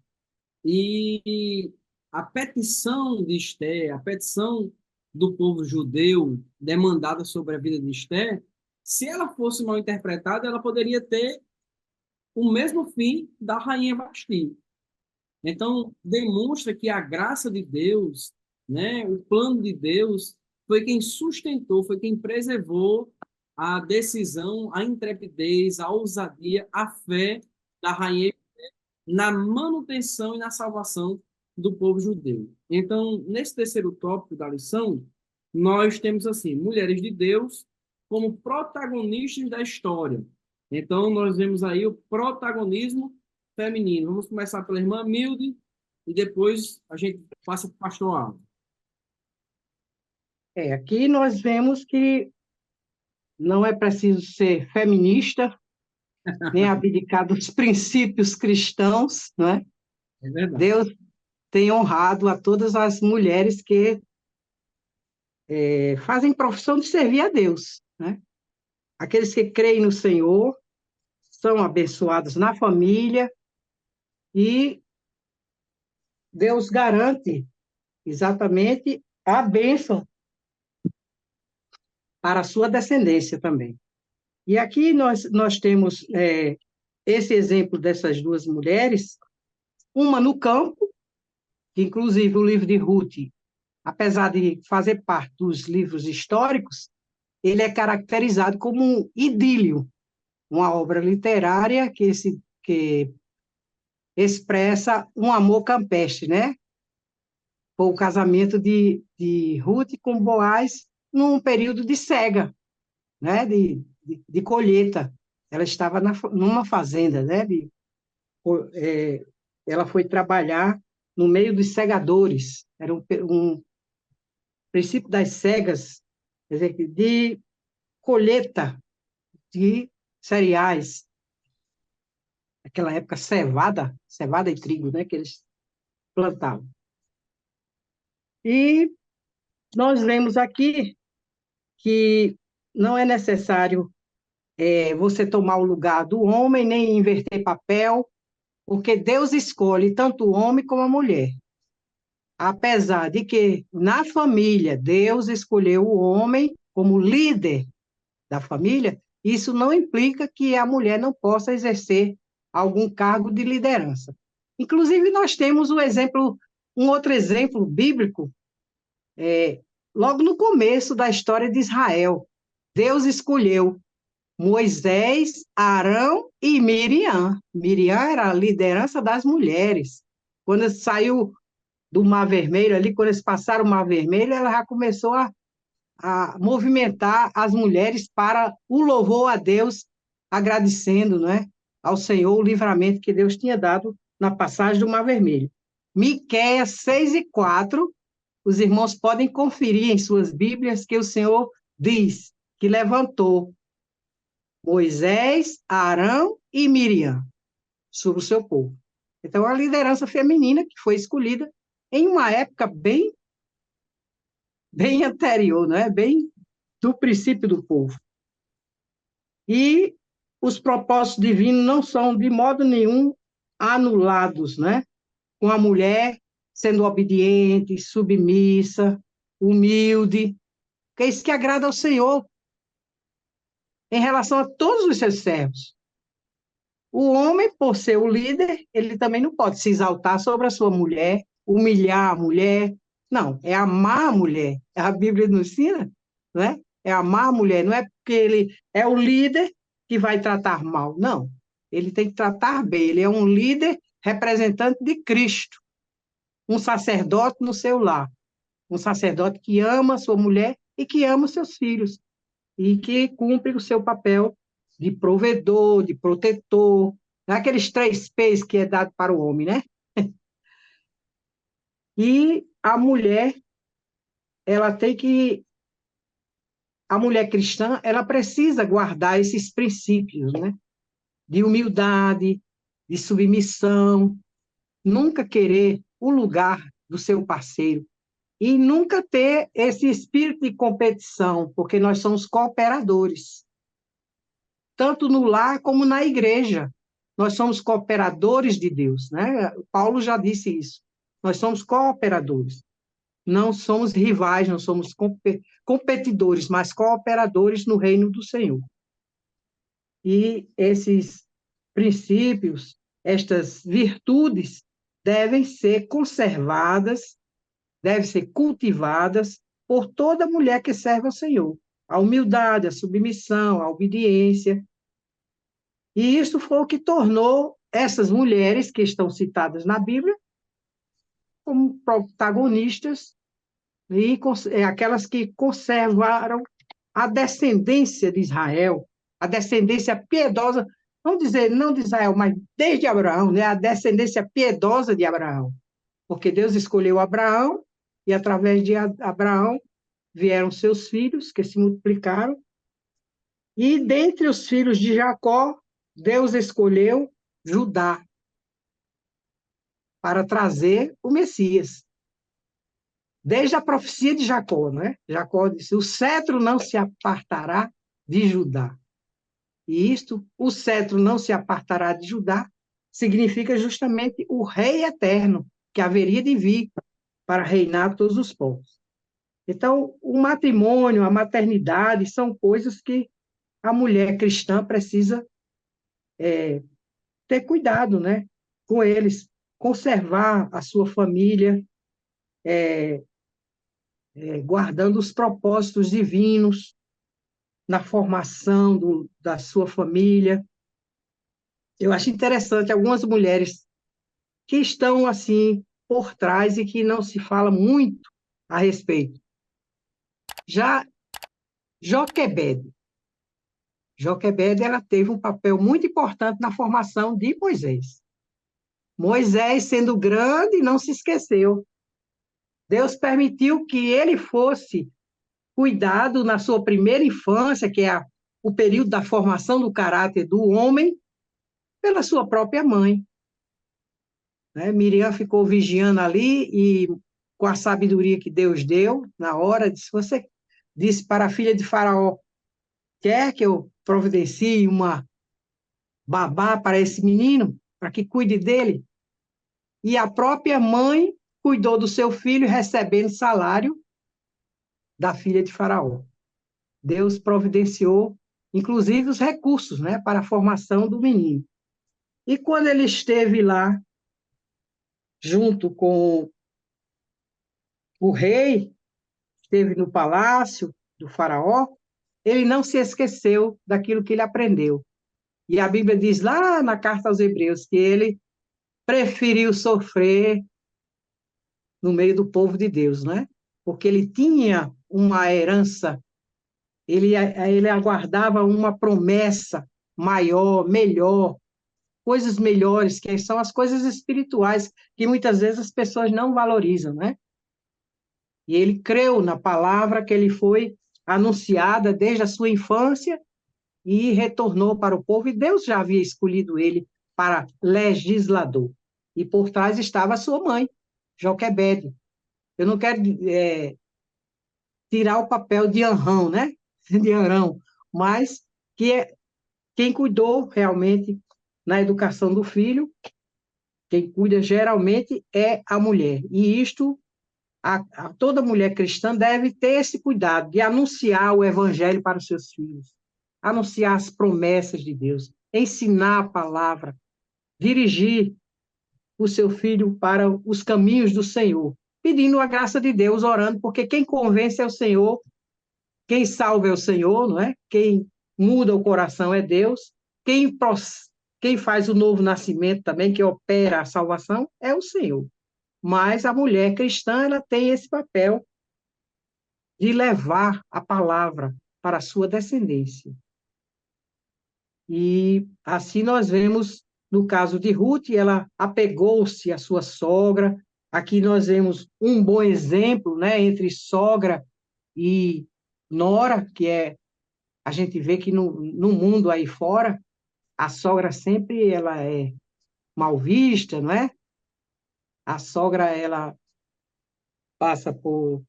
E a petição de Esté, a petição do povo judeu demandada sobre a vida de Esté, se ela fosse mal interpretada, ela poderia ter o mesmo fim da rainha Vasti. Então, demonstra que a graça de Deus, né, o plano de Deus, foi quem sustentou, foi quem preservou a decisão, a intrepidez, a ousadia, a fé da rainha na manutenção e na salvação do povo judeu. Então, nesse terceiro tópico da lição, nós temos assim, mulheres de Deus como protagonistas da história. Então, nós vemos aí o protagonismo feminino. Vamos começar pela irmã Milde e depois a gente passa para o pastor Aldo.
Aqui nós vemos que não é preciso ser feminista, nem abdicar dos princípios cristãos, não é?
É verdade.
Deus tem honrado a todas as mulheres que fazem profissão de servir a Deus, né? Aqueles que creem no Senhor são abençoados na família e Deus garante exatamente a bênção para a sua descendência também. E aqui nós temos esse exemplo dessas duas mulheres, uma no campo, que inclusive o livro de Ruth, apesar de fazer parte dos livros históricos, ele é caracterizado como um idílio, uma obra literária que expressa um amor campestre, né? Foi o casamento de Ruth com Boaz num período de cega, né? De colheita. Ela estava numa fazenda, né? É, ela foi trabalhar no meio dos segadores. Era um princípio das cegas, quer dizer, de colheita de cereais. Naquela época, cevada e trigo, né? Que eles plantavam. E nós vemos aqui que não é necessário você tomar o lugar do homem, nem inverter papel, porque Deus escolhe tanto o homem como a mulher. Apesar de que, na família, Deus escolheu o homem como líder da família, isso não implica que a mulher não possa exercer algum cargo de liderança. Inclusive, nós temos um outro exemplo bíblico, logo no começo da história de Israel. Deus escolheu Moisés, Arão e Miriam. Miriam era a liderança das mulheres. Quando saiu do Mar Vermelho, ali, quando eles passaram o Mar Vermelho, ela já começou a movimentar as mulheres para o louvor a Deus, agradecendo, né, ao Senhor o livramento que Deus tinha dado na passagem do Mar Vermelho. Miqueias 6:4, os irmãos podem conferir em suas Bíblias que o Senhor diz que levantou Moisés, Arão e Miriam sobre o seu povo. Então, a liderança feminina que foi escolhida em uma época bem anterior, né? Bem do princípio do povo. E os propósitos divinos não são de modo nenhum anulados, né? Com a mulher sendo obediente, submissa, humilde, que é isso que agrada ao Senhor em relação a todos os seus servos. O homem, por ser o líder, ele também não pode se exaltar sobre a sua mulher, humilhar a mulher. Não, é amar a mulher. A Bíblia nos ensina, né? É amar a mulher. Não é porque ele é o líder que vai tratar mal. Não. Ele tem que tratar bem. Ele é um líder representante de Cristo. Um sacerdote no seu lar. Um sacerdote que ama a sua mulher e que ama os seus filhos. E que cumpre o seu papel de provedor, de protetor, aqueles 3 P's que é dado para o homem, né? E ela tem que, a mulher cristã, ela precisa guardar esses princípios, né? De humildade, de submissão, nunca querer o lugar do seu parceiro e nunca ter esse espírito de competição, porque nós somos cooperadores. Tanto no lar como na igreja. Nós somos cooperadores de Deus, né? Paulo já disse isso. Nós somos cooperadores. Não somos rivais, não somos competidores, mas cooperadores no reino do Senhor. E esses princípios, estas virtudes, devem ser conservadas, devem ser cultivadas por toda mulher que serve ao Senhor. A humildade, a submissão, a obediência. E isso foi o que tornou essas mulheres que estão citadas na Bíblia como protagonistas e aquelas que conservaram a descendência de Israel, a descendência piedosa, vamos dizer, não de Israel, mas desde Abraão, né? A descendência piedosa de Abraão. Porque Deus escolheu Abraão e através de Abraão vieram seus filhos, que se multiplicaram, e dentre os filhos de Jacó, Deus escolheu Judá para trazer o Messias. Desde a profecia de Jacó, né? Jacó disse: o cetro não se apartará de Judá. E isto, o cetro não se apartará de Judá, significa justamente o rei eterno, que haveria de vir para reinar todos os povos. Então, o matrimônio, a maternidade, são coisas que a mulher cristã precisa ter cuidado, né, com eles, conservar a sua família, guardando os propósitos divinos na formação da sua família. Eu acho interessante algumas mulheres que estão assim por trás e que não se fala muito a respeito. Já Joquebede. Joquebede, ela teve um papel muito importante na formação de Moisés. Moisés, sendo grande, não se esqueceu. Deus permitiu que ele fosse cuidado na sua primeira infância, que é o período da formação do caráter do homem, pela sua própria mãe. Né? Miriam ficou vigiando ali e, com a sabedoria que Deus deu, na hora, você disse para a filha de Faraó: quer que eu providencie uma babá para esse menino, para que cuide dele? E a própria mãe cuidou do seu filho, recebendo salário da filha de Faraó. Deus providenciou, inclusive, os recursos, né, para a formação do menino. E quando ele esteve lá, junto com o rei, esteve no palácio do Faraó, ele não se esqueceu daquilo que ele aprendeu. E a Bíblia diz lá na carta aos Hebreus que ele preferiu sofrer no meio do povo de Deus, né? Porque ele tinha uma herança, ele aguardava uma promessa maior, melhor, coisas melhores, que são as coisas espirituais, que muitas vezes as pessoas não valorizam, né? E ele creu na palavra que ele foi anunciada desde a sua infância e retornou para o povo, e Deus já havia escolhido ele para legislador. E por trás estava a sua mãe, Joquebede. Eu não quero tirar o papel de Arão, né? De Arão, mas que quem cuidou realmente na educação do filho, quem cuida geralmente é a mulher. E isto, toda mulher cristã deve ter esse cuidado de anunciar o evangelho para os seus filhos, anunciar as promessas de Deus, ensinar a palavra, dirigir o seu filho para os caminhos do Senhor, pedindo a graça de Deus, orando, porque quem convence é o Senhor, quem salva é o Senhor, não é? Quem muda o coração é Deus, quem faz o novo nascimento também, que opera a salvação, é o Senhor. Mas a mulher cristã, ela tem esse papel de levar a palavra para a sua descendência. E assim nós vemos, no caso de Ruth, ela apegou-se à sua sogra. Aqui nós vemos um bom exemplo, né, entre sogra e nora, a gente vê que no mundo aí fora, a sogra sempre ela é mal vista, não é? A sogra, ela passa por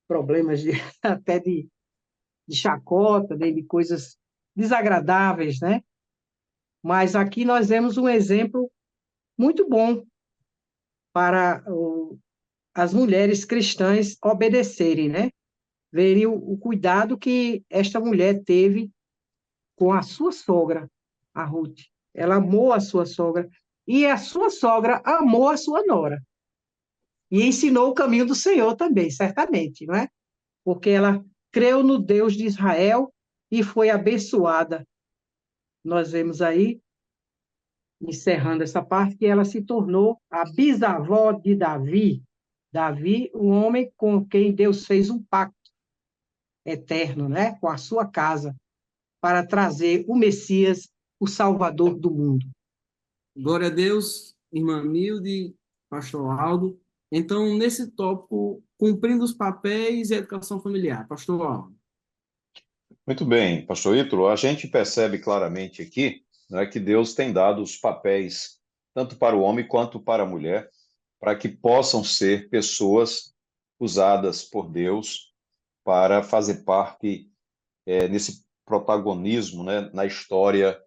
problemas até de chacota, de coisas desagradáveis, né? Mas aqui nós vemos um exemplo muito bom para as mulheres cristãs obedecerem, né? Verem o cuidado que esta mulher teve com a sua sogra, a Ruth. Ela amou a sua sogra e a sua sogra amou a sua nora. E ensinou o caminho do Senhor também, certamente, não é? Porque ela creu no Deus de Israel e foi abençoada. Nós vemos aí, encerrando essa parte, que ela se tornou a bisavó de Davi. Davi, o homem com quem Deus fez um pacto eterno, né? Com a sua casa, para trazer o Messias, o Salvador do mundo.
Glória a Deus, irmã Milde, pastor Aldo. Então, nesse tópico, cumprindo os papéis e a educação familiar. Pastor Aldo.
Muito bem, pastor Ítalo, a gente percebe claramente aqui, né, que Deus tem dado os papéis tanto para o homem quanto para a mulher, para que possam ser pessoas usadas por Deus para fazer parte nesse protagonismo, né, na história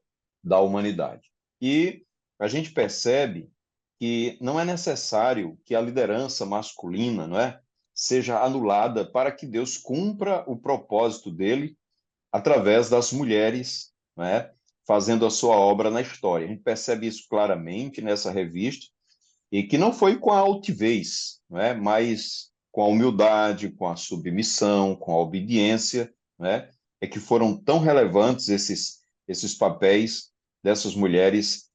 da humanidade. E a gente percebe que não é necessário que a liderança masculina, não é, seja anulada para que Deus cumpra o propósito dele através das mulheres, né, fazendo a sua obra na história. A gente percebe isso claramente nessa revista, e que não foi com a altivez, né, mas com a humildade, com a submissão, com a obediência, né, é que foram tão relevantes esses papéis dessas mulheres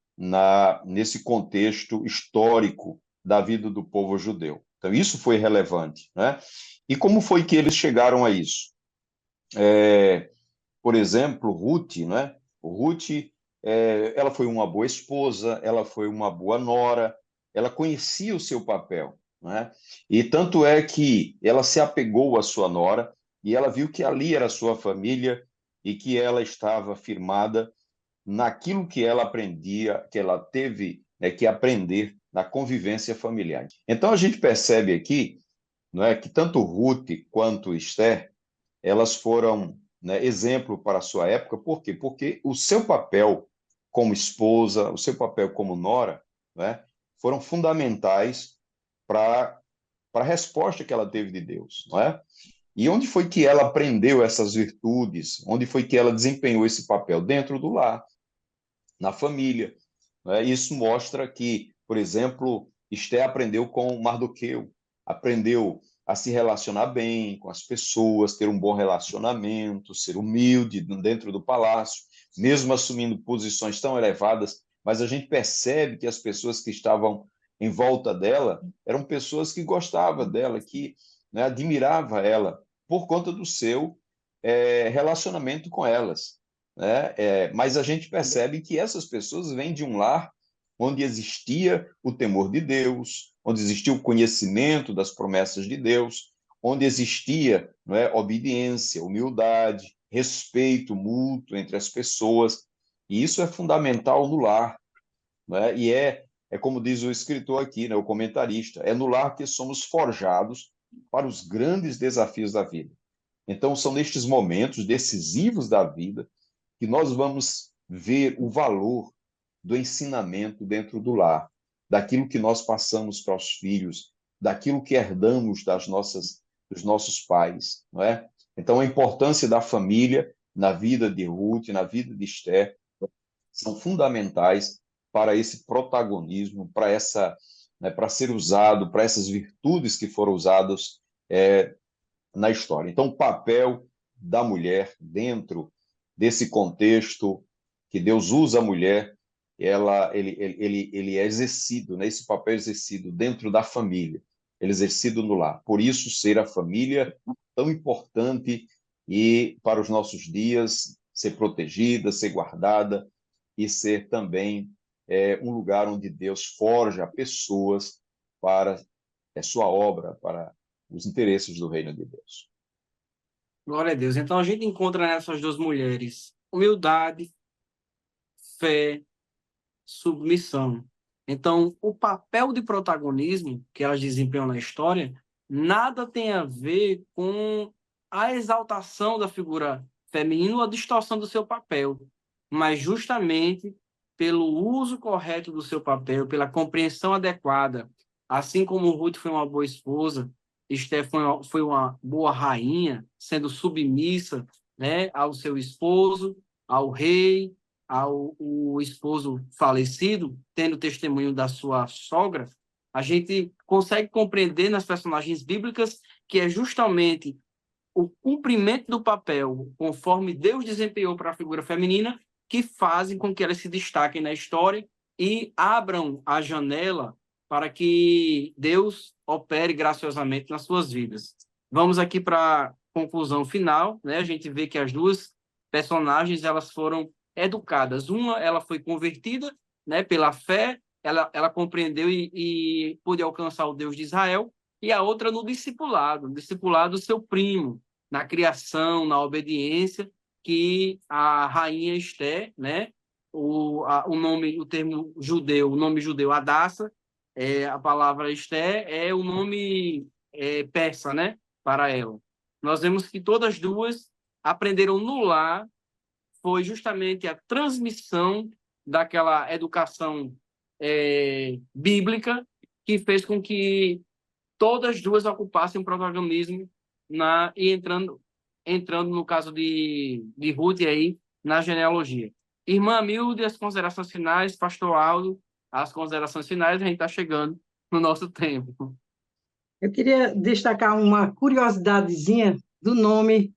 nesse contexto histórico da vida do povo judeu. Então, isso foi relevante. Né? E como foi que eles chegaram a isso? Por exemplo, Ruth, né? Ruth, ela foi uma boa esposa, ela foi uma boa nora, ela conhecia o seu papel, né? E tanto é que ela se apegou à sua nora e ela viu que ali era a sua família e que ela estava firmada naquilo que ela aprendia, que ela teve, né, que aprender na convivência familiar. Então a gente percebe aqui, não é, que tanto Ruth quanto Esther, elas foram, né, exemplo para a sua época. Por quê? Porque o seu papel como esposa, o seu papel como nora, né, foram fundamentais para a resposta que ela teve de Deus. Não é? E onde foi que ela aprendeu essas virtudes? Onde foi que ela desempenhou esse papel? Dentro do lar, na família. Né? Isso mostra que, por exemplo, Esté aprendeu com Mardoqueu, aprendeu a se relacionar bem com as pessoas, ter um bom relacionamento, ser humilde dentro do palácio, mesmo assumindo posições tão elevadas, mas a gente percebe que as pessoas que estavam em volta dela eram pessoas que gostavam dela, que, né, admirava ela por conta do seu relacionamento com elas. Né? Mas a gente percebe que essas pessoas vêm de um lar onde existia o temor de Deus, onde existia o conhecimento das promessas de Deus, onde existia, não é, obediência, humildade, respeito mútuo entre as pessoas, e isso é fundamental no lar. Não é? E é como diz o escritor aqui, né, o comentarista, é no lar que somos forjados para os grandes desafios da vida. Então, são nestes momentos decisivos da vida que nós vamos ver o valor do ensinamento dentro do lar, daquilo que nós passamos para os filhos, daquilo que herdamos dos nossos pais, não é? Então, a importância da família na vida de Ruth, na vida de Esther, são fundamentais para esse protagonismo, né, para ser usado, para essas virtudes que foram usadas na história. Então, o papel da mulher dentro desse contexto que Deus usa a mulher, ele é exercido, né? Esse papel é exercido dentro da família, ele é exercido no lar. Por isso, ser a família tão importante e para os nossos dias, ser protegida, ser guardada e ser também um lugar onde Deus forja pessoas para a sua obra, para os interesses do reino de Deus.
Glória a Deus. Então a gente encontra nessas duas mulheres humildade, fé, submissão. Então, o papel de protagonismo que elas desempenham na história nada tem a ver com a exaltação da figura feminina ou a distorção do seu papel, mas justamente pelo uso correto do seu papel, pela compreensão adequada. Assim como Ruth foi uma boa esposa, Esther foi uma boa rainha, sendo submissa, né, ao seu esposo, ao rei, ao o esposo falecido, tendo testemunho da sua sogra, a gente consegue compreender nas personagens bíblicas que é justamente o cumprimento do papel, conforme Deus desempenhou para a figura feminina, que fazem com que elas se destaquem na história e abram a janela para que Deus opere graciosamente nas suas vidas. Vamos aqui para a conclusão final, né? A gente vê que as duas personagens elas foram educadas. Uma, ela foi convertida, né, pela fé, ela compreendeu e pôde alcançar o Deus de Israel, e a outra no discipulado do seu primo, na criação, na obediência, que a rainha Esté, né? O nome, o termo judeu, o nome judeu Hadassa, a palavra Esté é o nome persa, né? Para ela. Nós vemos que todas duas aprenderam no lar, foi justamente a transmissão daquela educação bíblica que fez com que todas duas ocupassem um protagonismo e entrando no caso de Ruth aí, na genealogia. Irmã Milde, as considerações finais, pastor Aldo, as considerações finais, a gente está chegando no nosso tempo.
Eu queria destacar uma curiosidadezinha do nome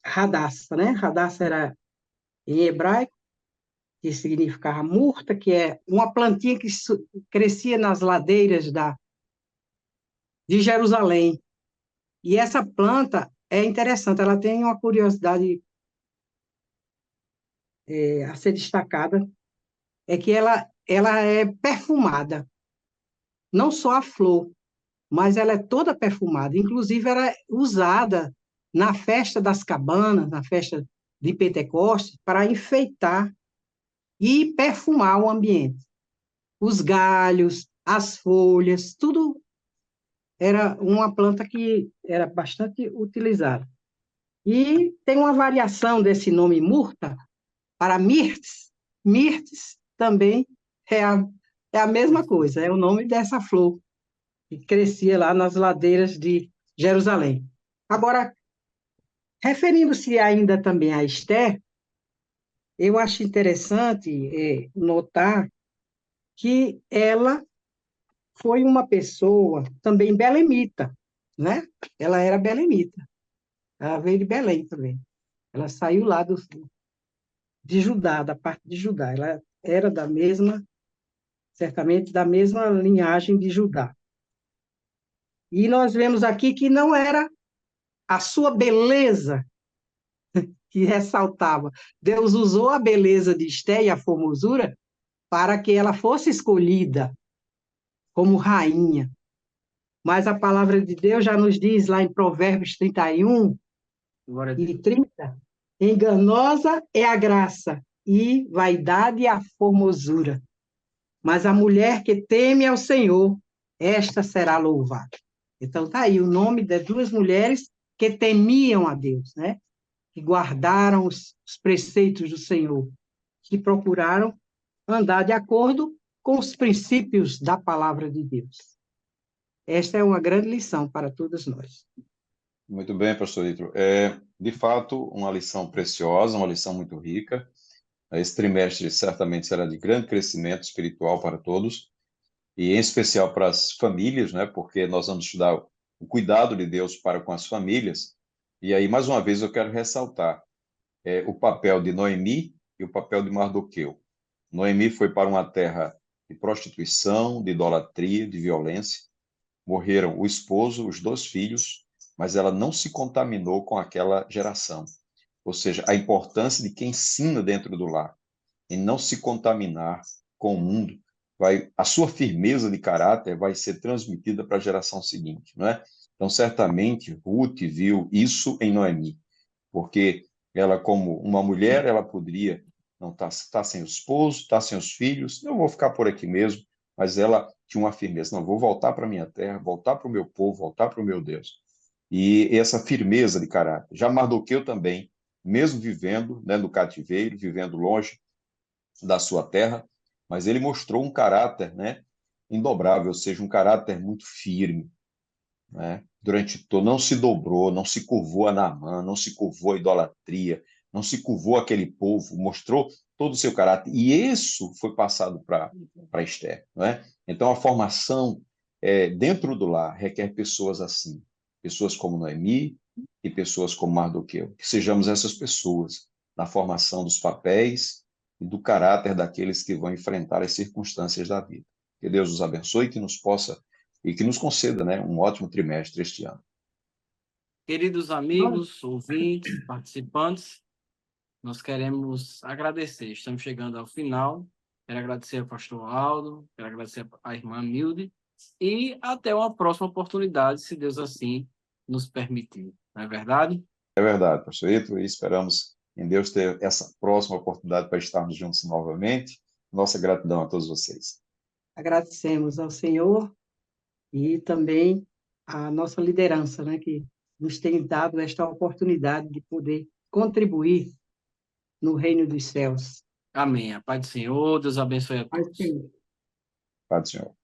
Radassa, né? Radassa era em hebraico, que significava murta, que é uma plantinha que crescia nas ladeiras de Jerusalém. E essa planta é interessante, ela tem uma curiosidade a ser destacada, é que ela é perfumada, não só a flor, mas ela é toda perfumada. Inclusive, era usada na festa das cabanas, na festa de Pentecostes, para enfeitar e perfumar o ambiente. Os galhos, as folhas, tudo era uma planta que era bastante utilizada. E tem uma variação desse nome murta para mirtes. Mirtes também é a mesma coisa, é o nome dessa flor que crescia lá nas ladeiras de Jerusalém. Agora, referindo-se ainda também a Esther, eu acho interessante notar que ela foi uma pessoa também belemita, né? Ela era belemita, ela veio de Belém também. Ela saiu lá de Judá, da parte de Judá. Ela era certamente da mesma linhagem de Judá. E nós vemos aqui que não era a sua beleza que ressaltava. Deus usou a beleza de Esté e a formosura para que ela fosse escolhida como rainha. Mas a palavra de Deus já nos diz lá em Provérbios 31 e 30, enganosa é a graça e vaidade a formosura. Mas a mulher que teme ao Senhor, esta será louvada. Então, está aí o nome de duas mulheres que temiam a Deus, né? Que guardaram os preceitos do Senhor, que procuraram andar de acordo com os princípios da palavra de Deus. Esta é uma grande lição para todos nós.
Muito bem, pastor Ítalo. De fato, uma lição preciosa, uma lição muito rica. Esse trimestre certamente será de grande crescimento espiritual para todos, e em especial para as famílias, né? Porque nós vamos estudar o cuidado de Deus para com as famílias. E aí, mais uma vez, eu quero ressaltar o papel de Noemi e o papel de Mardoqueu. Noemi foi para uma terra de prostituição, de idolatria, de violência. Morreram o esposo, os dois filhos, mas ela não se contaminou com aquela geração. Ou seja, a importância de quem ensina dentro do lar, em não se contaminar com o mundo, a sua firmeza de caráter vai ser transmitida para a geração seguinte, não é? Então, certamente, Ruth viu isso em Noemi, porque ela, como uma mulher, ela poderia não tá sem o esposo, estar sem os filhos, eu vou ficar por aqui mesmo, mas ela tinha uma firmeza, não, vou voltar para a minha terra, voltar para o meu povo, voltar para o meu Deus. E essa firmeza de caráter. Já Mardoqueu também, mesmo vivendo, né, no cativeiro, vivendo longe da sua terra, mas ele mostrou um caráter, né, indobrável, ou seja, um caráter muito firme, né? Durante todo, não se dobrou, não se curvou a Naamã, não se curvou a idolatria, não se curvou aquele povo, mostrou todo o seu caráter. E isso foi passado para Esther, não é? Então, a formação dentro do lar requer pessoas assim, pessoas como Noemi e pessoas como Mardoqueu. Que sejamos essas pessoas na formação dos papéis e do caráter daqueles que vão enfrentar as circunstâncias da vida. Que Deus os abençoe e que nos conceda, né, um ótimo trimestre este ano.
Queridos amigos, ouvintes, participantes, nós queremos agradecer. Estamos chegando ao final. Quero agradecer ao pastor Aldo, quero agradecer à irmã Milde. e até uma próxima oportunidade, se Deus assim nos permitir. Não é verdade?
É verdade, pastor Ítalo, e esperamos em Deus ter essa próxima oportunidade para estarmos juntos novamente. Nossa gratidão a todos vocês.
Agradecemos ao Senhor e também à nossa liderança, né, que nos tem dado esta oportunidade de poder contribuir no reino dos céus.
Amém. A paz do Senhor, Deus abençoe a
Mas,
todos.
Senhor,
Paz do Senhor.